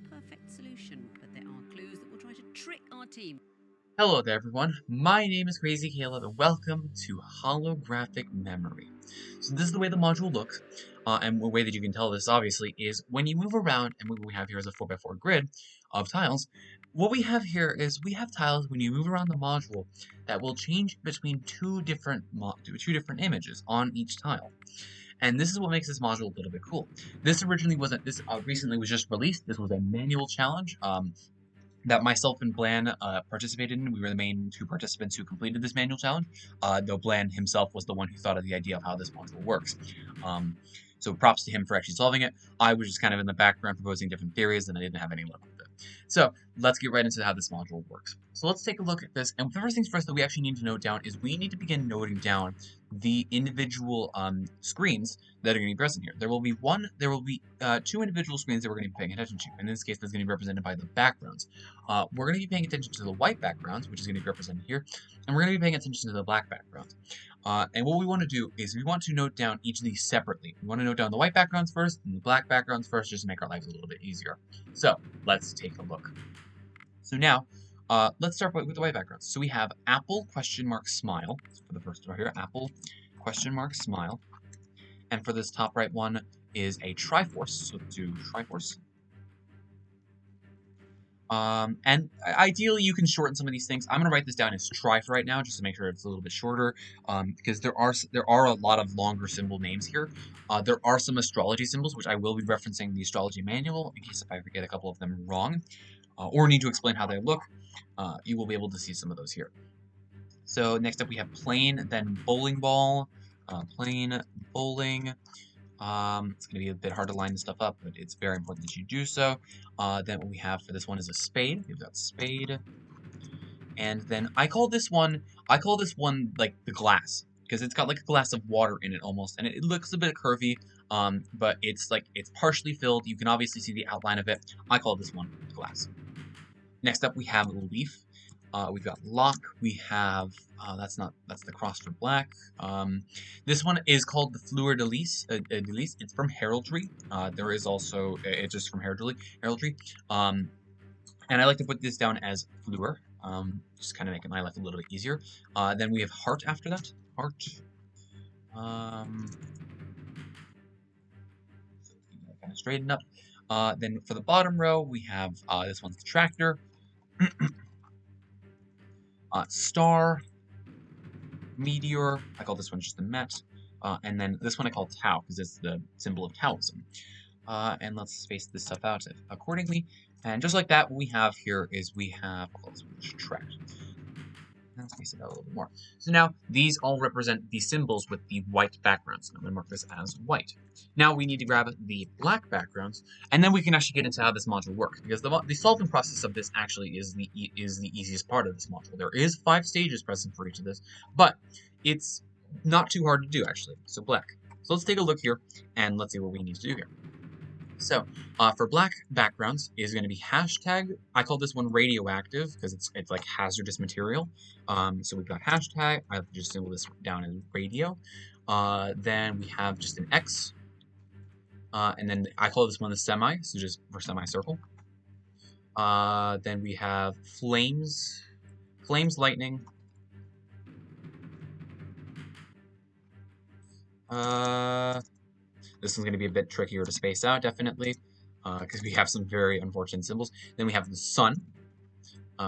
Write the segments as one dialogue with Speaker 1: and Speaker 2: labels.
Speaker 1: perfect solution, but there are clues that will try to trick our team.
Speaker 2: Hello there, everyone. My name is Crazy Caleb, and welcome to Holographic Memory. So this is the way the module looks, and the way that you can tell this, obviously, is when you move around, and what we have here is a 4x4 grid of tiles. What we have here is we have tiles when you move around the module that will change between two different images on each tile. And this is what makes this module a little bit cool. This originally wasn't. This recently was just released. This was a manual challenge. That myself and Blan participated in. We were the main two participants who completed this manual challenge, though Blan himself was the one who thought of the idea of how this module works. So props to him for actually solving it. I was just kind of in the background proposing different theories, and I didn't have any luck with it. So let's get right into how this module works. So let's take a look at this, and the first things first that we actually need to note down is we need to begin noting down the individual screens that are going to be present here. There will be two individual screens that we're going to be paying attention to. In this case, that's going to be represented by the backgrounds. We're going to be paying attention to the white backgrounds, which is going to be represented here, and we're going to be paying attention to the black backgrounds. And what we want to do is we want to note down each of these separately. We want to note down the white backgrounds first and the black backgrounds first, just to make our lives a little bit easier. So let's take a look. So now, let's start with the white backgrounds. So we have apple question mark smile for the first one here. Apple question mark smile. And for this top right one is a Triforce. So let's do Triforce. And ideally you can shorten some of these things. I'm going to write this down as tri for right now, just to make sure it's a little bit shorter, because there are a lot of longer symbol names here. There are some astrology symbols, which I will be referencing the astrology manual, in case if I forget a couple of them wrong, or need to explain how they look. You will be able to see some of those here. So next up we have plane, then bowling ball, plane, bowling. It's going to be a bit hard to line this stuff up, but it's very important that you do so. Then what we have for this one is a spade. We've got spade. And then I call this one like the glass, because it's got like a glass of water in it almost, and it looks a bit curvy, but it's partially filled. You can obviously see the outline of it. I call this one glass. Next up we have leaf. We've got lock. We have that's the cross for black. This one is called the fleur de lis. It's from Heraldry. There is also it's just from Heraldry. And I like to put this down as fleur. Just kind of making my life a little bit easier. Then we have heart after that. Heart. Kind of straighten up. Then for the bottom row we have this one's the tractor. Star, meteor, I call this one just the Met, and then this one I call Tau, because it's the symbol of Taoism. And let's space this stuff out accordingly. And just like that, what we have here is we have, I'll call this one tract. Let's space it out a little bit more. So now, these all represent the symbols with the white backgrounds. I'm going to mark this as white. Now we need to grab the black backgrounds, and then we can actually get into how this module works, because the solving process of this actually is the easiest part of this module. There is 5 stages present for each of this, but it's not too hard to do, actually. So black. So let's take a look here, and let's see what we need to do here. So, for black backgrounds is going to be hashtag. I call this one radioactive because it's like hazardous material. So we've got hashtag. I have to just symbol this down as radio. Then we have just an X. And then I call this one the semi, so just for semicircle. Then we have flames, lightning. This one's going to be a bit trickier to space out, definitely, because we have some very unfortunate symbols. Then we have the sun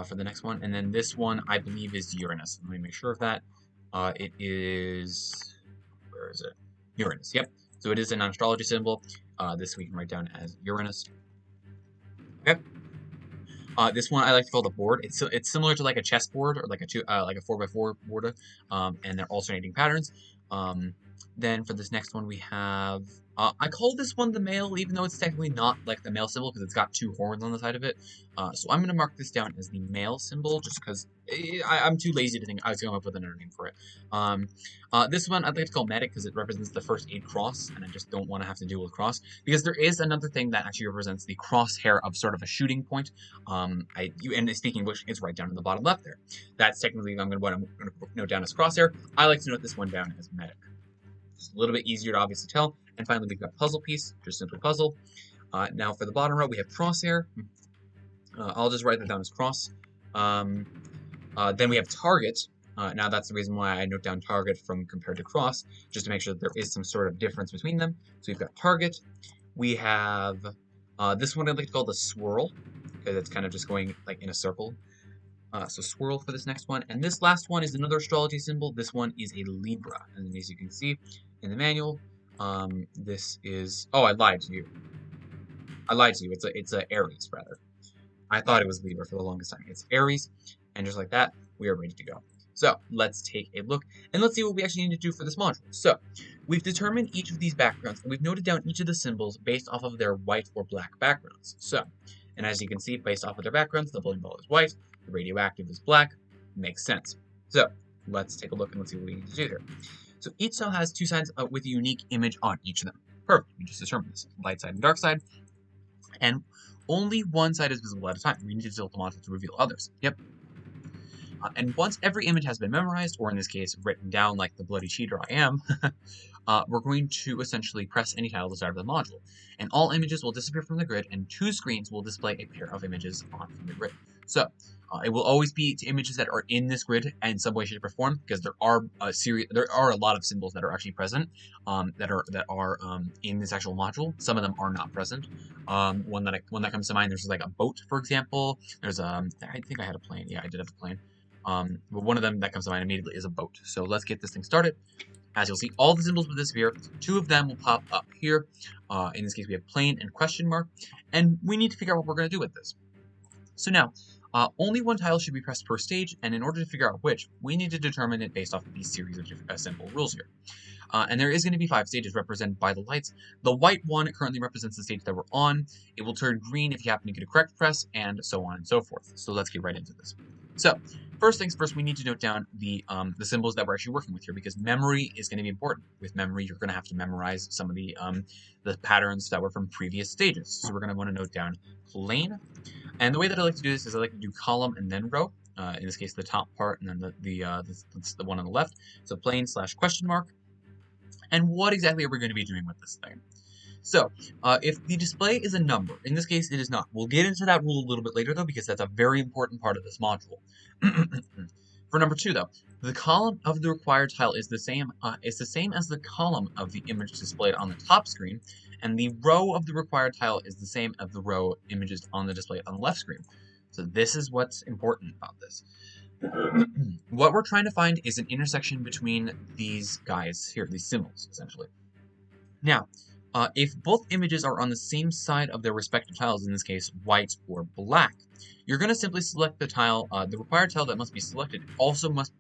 Speaker 2: for the next one, and then this one, I believe, is Uranus. Let me make sure of that. It is... where is it? Uranus, yep. So it is an astrology symbol. This we can write down as Uranus. Okay. This one I like to call the board. It's similar to like a chessboard or like a 4x4 board, and they're alternating patterns. Then for this next one we have, I call this one the male, even though it's technically not like the male symbol because it's got 2 horns on the side of it. So I'm going to mark this down as the male symbol just because I'm too lazy to think I was going to come up with another name for it. This one I'd like to call medic because it represents the first aid cross, and I just don't want to have to deal with cross because there is another thing that actually represents the crosshair of sort of a shooting point. And speaking English, it's right down in the bottom left there. That's technically what I'm going to note down as crosshair. I like to note this one down as medic. Just a little bit easier to obviously tell. And finally, we've got puzzle piece, just simply puzzle. Now for the bottom row, we have crosshair. I'll just write that down as cross. Then we have target. Now that's the reason why I note down target from compared to cross, just to make sure that there is some sort of difference between them. So we've got target. We have this one I'd like to call the swirl, because it's kind of just going like in a circle. So swirl for this next one. And this last one is another astrology symbol. This one is a Libra. And as you can see in the manual, this is... Oh, I lied to you. It's a Aries, rather. I thought it was Libra for the longest time. It's Aries. And just like that, we are ready to go. So let's take a look and let's see what we actually need to do for this module. So we've determined each of these backgrounds and we've noted down each of the symbols based off of their white or black backgrounds. So, and as you can see, based off of their backgrounds, the bowling ball is white, the radioactive is black. Makes sense. So let's take a look and let's see what we need to do here. So each cell has two sides with a unique image on each of them. Perfect. We just determined this. Light side and dark side. And only one side is visible at a time. We need to tilt the module to reveal others. Yep. And once every image has been memorized, or in this case, written down like the bloody cheater I am, we're going to essentially press any tile to the side of the module. And all images will disappear from the grid, and two screens will display a pair of images on from the grid. So it will always be to images that are in this grid in some way, shape, or form, because there are a lot of symbols that are actually present that are in this actual module. Some of them are not present. One that comes to mind, there's like a boat, for example. There's I think I had a plane. Yeah, I did have a plane. But one of them that comes to mind immediately is a boat. So let's get this thing started. As you'll see, all the symbols will disappear. Two of them will pop up here. In this case, we have plane and question mark. And we need to figure out what we're going to do with this. So now, only one tile should be pressed per stage. And in order to figure out which, we need to determine it based off of these series of simple rules here. And there is going to be 5 stages represented by the lights. The white one currently represents the stage that we're on. It will turn green if you happen to get a correct press, and so on and so forth. So let's get right into this. So, first things first, we need to note down the symbols that we're actually working with here, because memory is going to be important. With memory, you're going to have to memorize some of the patterns that were from previous stages. So we're going to want to note down plane. And the way that I like to do this is I like to do column and then row. In this case, the top part and then the one on the left. So plane / question mark. And what exactly are we going to be doing with this thing? So, if the display is a number, in this case it is not. We'll get into that rule a little bit later though, because that's a very important part of this module. For number 2 though, the column of the required tile is the same as the column of the image displayed on the top screen, and the row of the required tile is the same as the row images on the display on the left screen. So this is what's important about this. What we're trying to find is an intersection between these guys here, these symbols, essentially. Now, if both images are on the same side of their respective tiles, in this case, white or black, you're going to simply select the tile, the required tile that must be selected also must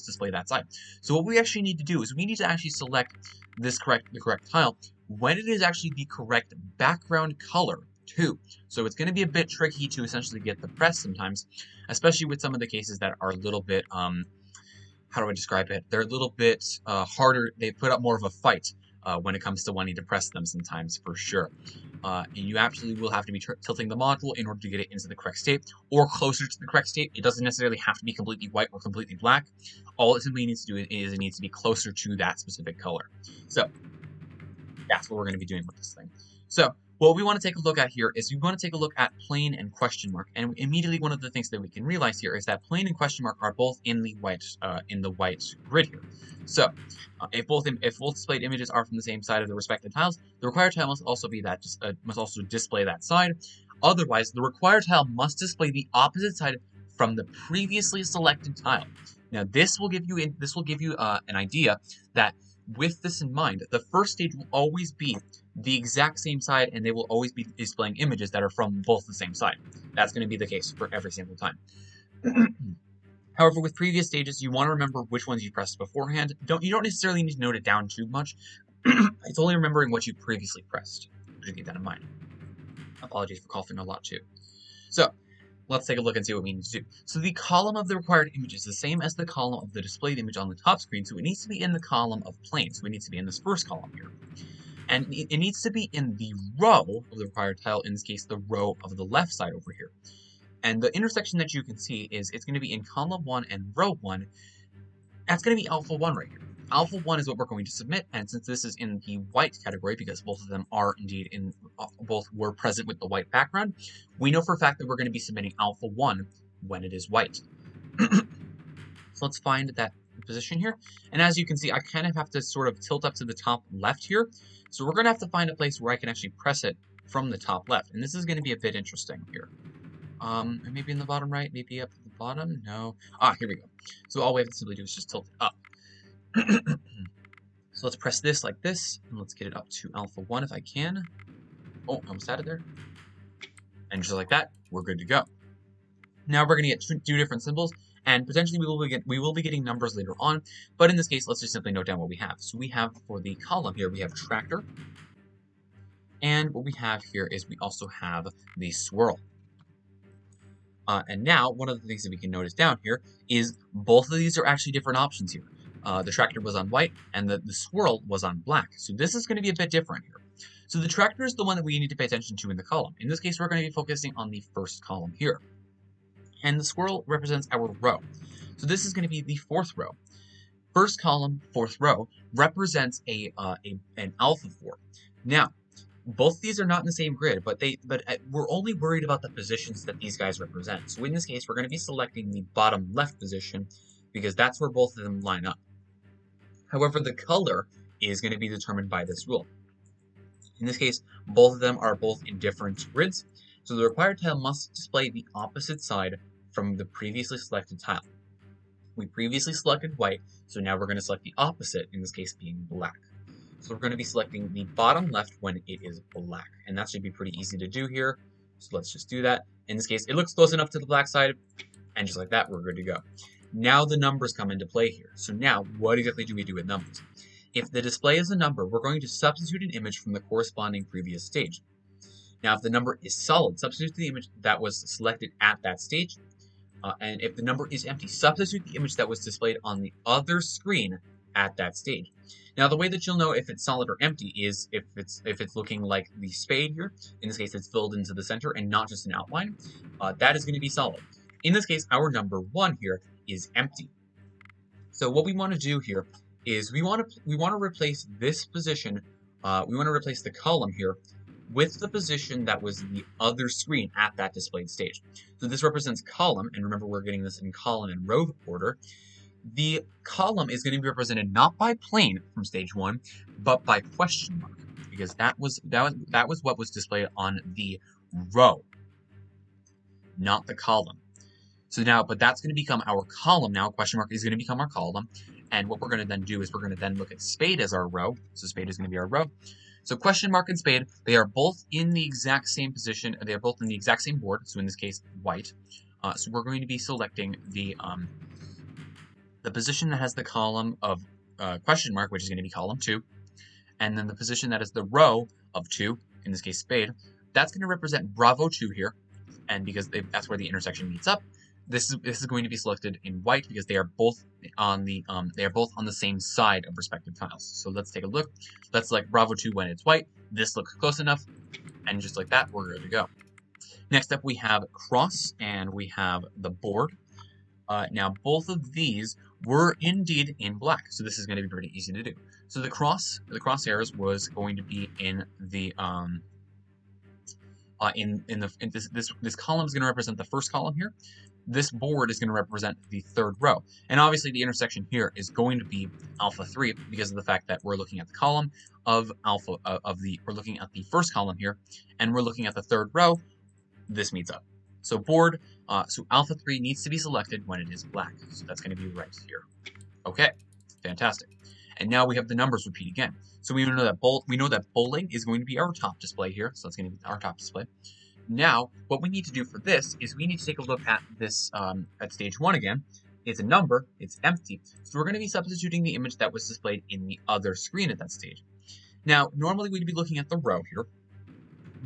Speaker 2: display that side. So what we actually need to do is we need to actually select the correct tile when it is actually the correct background color too. So it's going to be a bit tricky to essentially get the press sometimes, especially with some of the cases that are a little bit, how do I describe it? They're a little bit harder. They put up more of a fight when it comes to wanting to press them sometimes, for sure. And you absolutely will have to be tilting the module in order to get it into the correct state, or closer to the correct state. It doesn't necessarily have to be completely white or completely black. All it simply needs to do is it needs to be closer to that specific color. So that's what we're going to be doing with this thing. So what we want to take a look at here is we want to take a look at plane and question mark, and immediately one of the things that we can realize here is that plane and question mark are both in the white grid here. So if both displayed images are from the same side of the respective tiles, the required tile must also display that side. Otherwise, the required tile must display the opposite side from the previously selected tile. Now, this will give you an idea that with this in mind, the first stage will always be the exact same side, and they will always be displaying images that are from both the same side. That's going to be the case for every single time. However, with previous stages, you want to remember which ones you pressed beforehand. You don't necessarily need to note it down too much. It's only remembering what you previously pressed. Just keep that in mind. Apologies for coughing a lot too. So, let's take a look and see what we need to do. So the column of the required image is the same as the column of the displayed image on the top screen, so it needs to be in the column of plane. So it needs to be in this first column here. And it needs to be in the row of the required tile, in this case, the row of the left side over here. And the intersection that you can see is it's going to be in column 1 and row 1. That's going to be alpha 1 right here. Alpha 1 is what we're going to submit, and since this is in the white category, because both of them are indeed in, both were present with the white background, we know for a fact that we're going to be submitting Alpha 1 when it is white. So let's find that position here, and as you can see, I kind of have to sort of tilt up to the top left here, so we're going to have to find a place where I can actually press it from the top left, and this is going to be a bit interesting here. Maybe in the bottom right, maybe up at the bottom, no. Here we go. So all we have to simply do is just tilt it up. So let's press this like this, and let's get it up to Alpha 1 if I can. Oh, I almost had it there. And just like that, we're good to go. Now we're going to get two different symbols, and potentially we will be getting numbers later on, but in this case, let's just simply note down what we have. So we have, for the column here, we have tractor, and what we have here is we also have the swirl. And now, one of the things that we can notice down here is both of these are actually different options here. The tractor was on white, and the swirl was on black. So this is going to be a bit different here. So the tractor is the one that we need to pay attention to in the column. In this case, we're going to be focusing on the first column here. And the swirl represents our row. So this is going to be the fourth row. First column, fourth row, represents an alpha 4. Now, both these are not in the same grid, but we're only worried about the positions that these guys represent. So in this case, we're going to be selecting the bottom left position because that's where both of them line up. However, the color is going to be determined by this rule. In this case, both of them are both in different grids, so the required tile must display the opposite side from the previously selected tile. We previously selected white, so now we're going to select the opposite, in this case being black. So we're going to be selecting the bottom left when it is black, and that should be pretty easy to do here. So let's just do that. In this case, it looks close enough to the black side, and just like that, we're good to go. Now the numbers come into play here. So now, what exactly do we do with numbers? If the display is a number, we're going to substitute an image from the corresponding previous stage. Now, if the number is solid, substitute the image that was selected at that stage. And if the number is empty, substitute the image that was displayed on the other screen at that stage. Now, the way that you'll know if it's solid or empty is if it's looking like the spade here. In this case, it's filled into the center and not just an outline. That is going to be solid. In this case, our number 1 here is empty. So what we want to do here is we want to replace this position. We want to replace the column here with the position that was the other screen at that displayed stage. So this represents column, and remember we're getting this in column and row order. The column is going to be represented not by plane from stage 1, but by question mark, because that was what was displayed on the row, not the column. So now, but that's going to become our column now. Question mark is going to become our column, and what we're going to then do is we're going to then look at spade as our row. So spade is going to be our row. So question mark and spade, they are both in the exact same position. They are both in the exact same board. So in this case, white. So we're going to be selecting the position that has the column of question mark, which is going to be column 2, and then the position that is the row of 2, in this case spade, that's going to represent Bravo 2 here, and because that's where the intersection meets up, this is going to be selected in white because they are both on the same side of respective tiles. So let's take a look. Let's select Bravo 2 when it's white. This looks close enough, and just like that, we're good to go. Next up, we have cross, and we have the board. Now, both of these were indeed in black, so this is going to be pretty easy to do. So the crosshairs was going to be in the this column is going to represent the first column here. This board is going to represent the third row, and obviously the intersection here is going to be alpha 3 because of the fact that we're looking at the column of alpha we're looking at the first column here, and we're looking at the third row. This meets up. So board, so alpha 3 needs to be selected when it is black. So that's going to be right here. Okay, fantastic. And now we have the numbers repeat again. So we know that bowling is going to be our top display here. So that's going to be our top display. Now, what we need to do for this is we need to take a look at this at stage 1 again. It's a number, it's empty. So we're going to be substituting the image that was displayed in the other screen at that stage. Now, normally we'd be looking at the row here.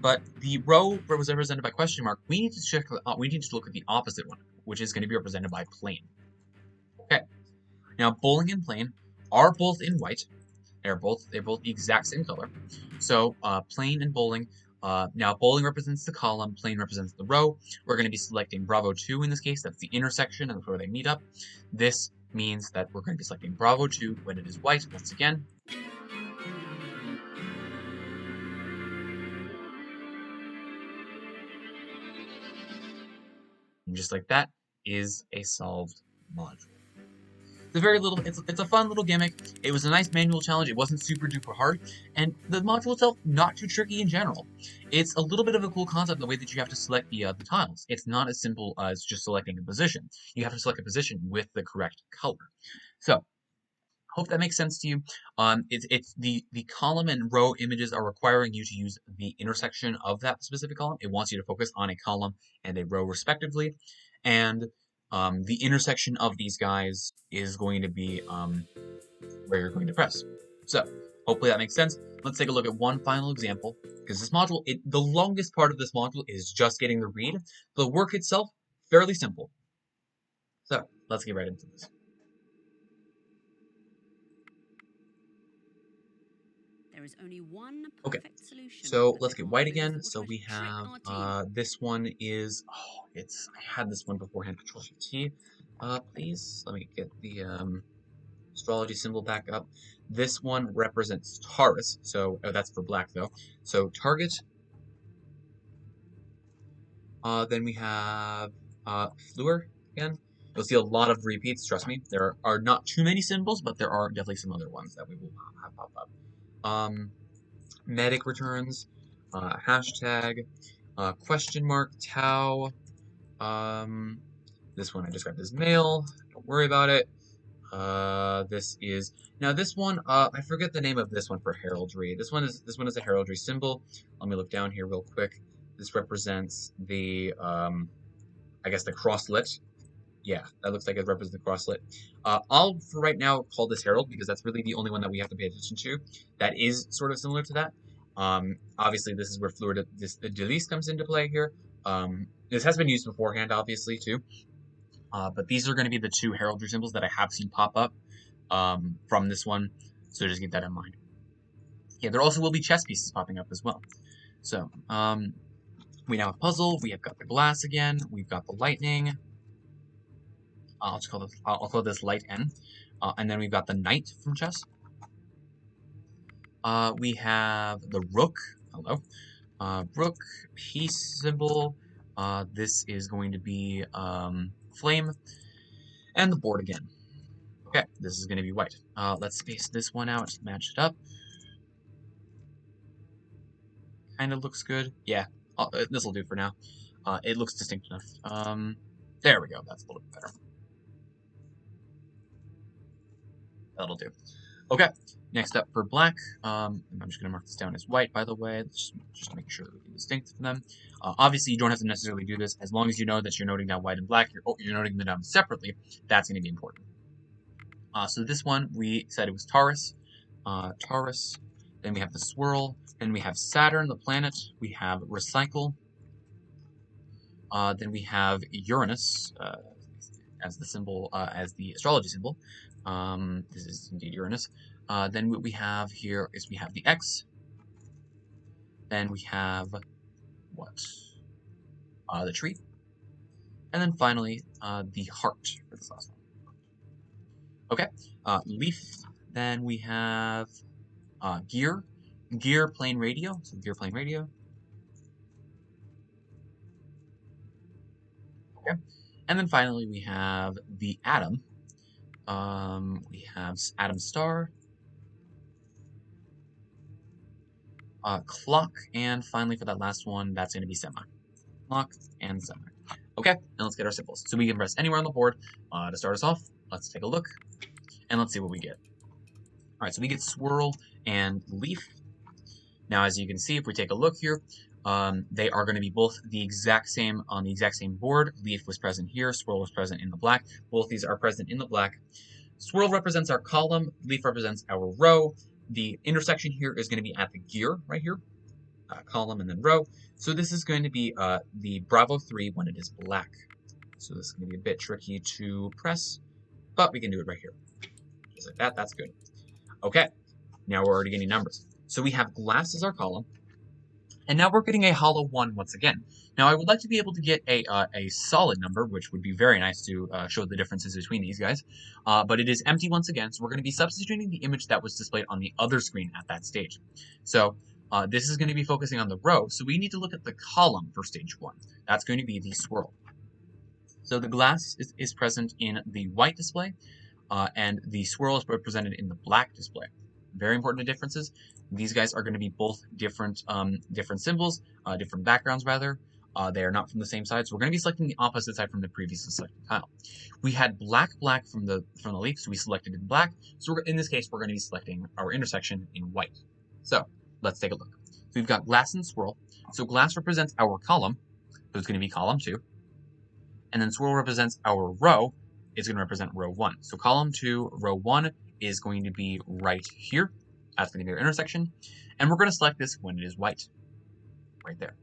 Speaker 2: But the row was represented by question mark. We need to look at the opposite one, which is going to be represented by plane. Okay. Now, bowling and plane are both in white. They're both the exact same color. So plane and bowling Now, bowling represents the column, plane represents the row. We're going to be selecting Bravo 2 in this case. That's the intersection and where they meet up. This means that we're going to be selecting Bravo 2 when it is white once again. And just like that is a solved module. It's a fun little gimmick. It was a nice manual challenge. It wasn't super duper hard, and the module itself not too tricky in general. It's a little bit of a cool concept the way that you have to select the tiles. It's not as simple as just selecting a position. You have to select a position with the correct color. So, hope that makes sense to you. It's the column and row images are requiring you to use the intersection of that specific column. It wants you to focus on a column and a row respectively, and the intersection of these guys is going to be where you're going to press. So, hopefully that makes sense. Let's take a look at one final example, because this module, the longest part of this module is just getting the read. The work itself, fairly simple. So, let's get right into this.
Speaker 1: There is only one
Speaker 2: Okay,
Speaker 1: perfect solution,
Speaker 2: so
Speaker 1: but
Speaker 2: let's
Speaker 1: there
Speaker 2: get
Speaker 1: are
Speaker 2: white
Speaker 1: those
Speaker 2: again.
Speaker 1: that will
Speaker 2: So
Speaker 1: try
Speaker 2: we
Speaker 1: to trick
Speaker 2: have
Speaker 1: our team.
Speaker 2: this one is I had this one beforehand. Control Shift T, please. Let me get the astrology symbol back up. This one represents Taurus, so that's for black though. So target. Then we have Fluor again. You'll see a lot of repeats. Trust me, there are not too many symbols, but there are definitely some other ones that we will have pop up. Medic returns, hashtag, question mark, Tau. This one I described as male. Don't worry about it. This one. I forget the name of this one for heraldry. This one is a heraldry symbol. Let me look down here real quick. This represents the I guess the crosslet. Yeah, that looks like it represents the crosslet. I'll, for right now, call this Herald because that's really the only one that we have to pay attention to. That is sort of similar to that. Obviously, this is where Fleur de Lis comes into play here. This has been used beforehand, obviously, too. But these are going to be the two heraldry symbols that I have seen pop up from this one, so just keep that in mind. Yeah, there also will be chess pieces popping up as well. So, we now have puzzle, we have got the glass again, we've got the lightning. I'll call this light N. And then we've got the knight from chess. We have the rook. Hello. Rook, peace symbol. This is going to be flame. And the board again. Okay, this is going to be white. Let's space this one out, match it up. Kind of looks good. Yeah, this will do for now. It looks distinct enough. There we go. That's a little bit better. That'll do. Okay, next up for black, I'm just going to mark this down as white, by the way, just to make sure that we can distinct from them. Obviously, you don't have to necessarily do this. As long as you know that you're noting down white and black, you're noting them down separately, that's going to be important. So this one, we said it was Taurus. Taurus. Then we have the swirl. Then we have Saturn, the planet. We have recycle. Then we have Uranus as the symbol, as the astrology symbol. This is indeed Uranus. Then what we have here is we have the X. Then we have what? The tree. And then finally, the heart for this last one. Okay, leaf. Then we have gear. Gear plane radio. So gear plane radio. Okay. And then finally we have the atom. We have atom star. Clock, and finally for that last one, that's going to be semi. Clock and semi. Okay, and let's get our symbols. So we can press anywhere on the board to start us off. Let's take a look, and let's see what we get. All right, so we get swirl and leaf. Now, as you can see, if we take a look here, they are going to be both the exact same on the exact same board. Leaf was present here, swirl was present in the black. Both these are present in the black. Swirl represents our column, leaf represents our row. The intersection here is going to be at the gear right here, column and then row. So this is going to be the Bravo 3 when it is black. So this is going to be a bit tricky to press, but we can do it right here. Just like that, that's good. Okay, now we're already getting numbers. So we have glass as our column, And now we're getting a hollow 1 once again. Now I would like to be able to get a solid number, which would be very nice to show the differences between these guys. But it is empty once again, so we're going to be substituting the image that was displayed on the other screen at that stage. So this is going to be focusing on the row, so we need to look at the column for stage 1. That's going to be the swirl. So the glass is present in the white display, and the swirl is represented in the black display. Very important differences. These guys are going to be both different symbols, different backgrounds rather. They are not from the same side, so we're going to be selecting the opposite side from the previously selected tile. We had black from the leaf, so we selected in black. So in this case, we're going to be selecting our intersection in white. So let's take a look. So we've got glass and swirl. So glass represents our column, so it's going to be column 2. And then swirl represents our row. It's going to represent row 1. So column 2, row 1 is going to be right here. That's going to be our intersection. And we're going to select this when it is white. Right there.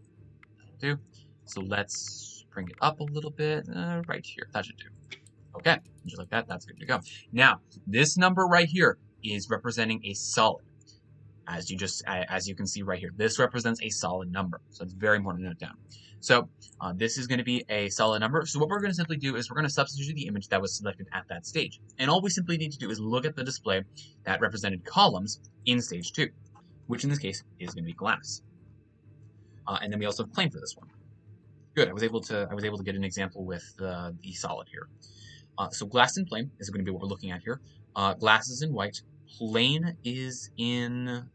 Speaker 2: That'll do. So let's bring it up a little bit. Right here. That should do. Okay. Just like that. That's good to go. Now, this number right here is representing a solid. As you can see right here. This represents a solid number. So it's very important to note down. So this is going to be a solid number. So what we're going to simply do is we're going to substitute the image that was selected at that stage. And all we simply need to do is look at the display that represented columns in stage 2, which in this case is going to be glass. And then we also have plane for this one. Good. I was able to get an example with the solid here. So glass and plane is going to be what we're looking at here. Glass is in white. Plane is in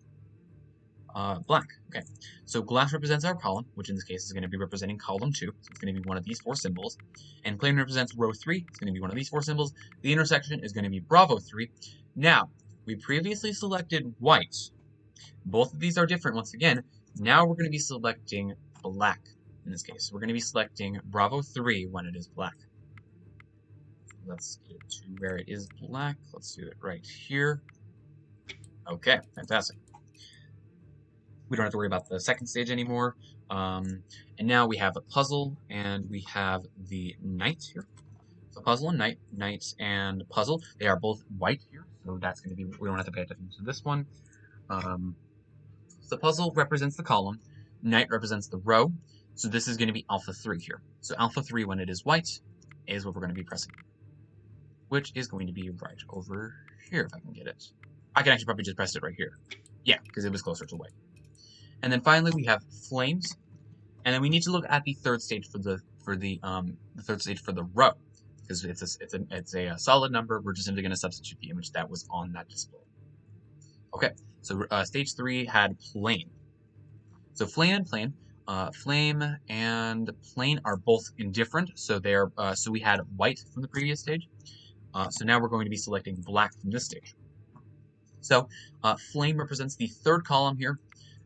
Speaker 2: black. Okay, so glass represents our column, which in this case is going to be representing column 2. So it's going to be one of these 4 symbols. And plane represents row 3. It's going to be one of these 4 symbols. The intersection is going to be Bravo 3. Now, we previously selected white. Both of these are different once again. Now we're going to be selecting black in this case. We're going to be selecting Bravo 3 when it is black. Let's get to where it is black. Let's do it right here. Okay, fantastic. We don't have to worry about the second stage anymore. And now we have a puzzle, and we have the knight here. So puzzle and knight and puzzle, they are both white here. So that's going to be, we don't have to pay attention to this one. So puzzle represents the column. Knight represents the row. So this is going to be alpha 3 here. So alpha 3, when it is white, is what we're going to be pressing. Which is going to be right over here, if I can get it. I can actually probably just press it right here. Yeah, because it was closer to white. And then finally we have flames, and then we need to look at the third stage for the third stage for the row, because it's a solid number. We're just simply going to substitute the image that was on that display. Okay, so stage 3 had plane. So flame and plane are both indifferent. So they're so we had white from the previous stage. So now we're going to be selecting black from this stage. So flame represents the third column here.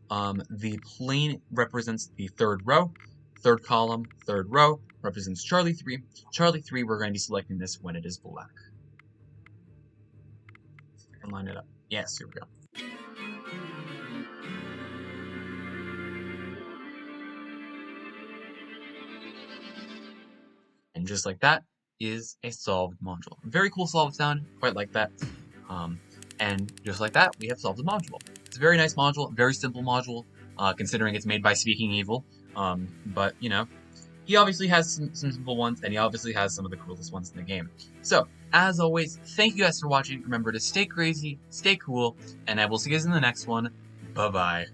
Speaker 2: The plane represents the third row. Third column, third row represents Charlie 3. Charlie 3, we're going to be selecting this when it is black. See if I can line it up. Yes, here we go. And just like that is a solved module. Very cool solved sound, quite like that. And just like that, we have solved the module. It's a very nice module, very simple module, considering it's made by Speaking Evil. But, you know, he obviously has some simple ones, and he obviously has some of the coolest ones in the game. So, as always, thank you guys for watching. Remember to stay crazy, stay cool, and I will see you guys in the next one. Bye-bye.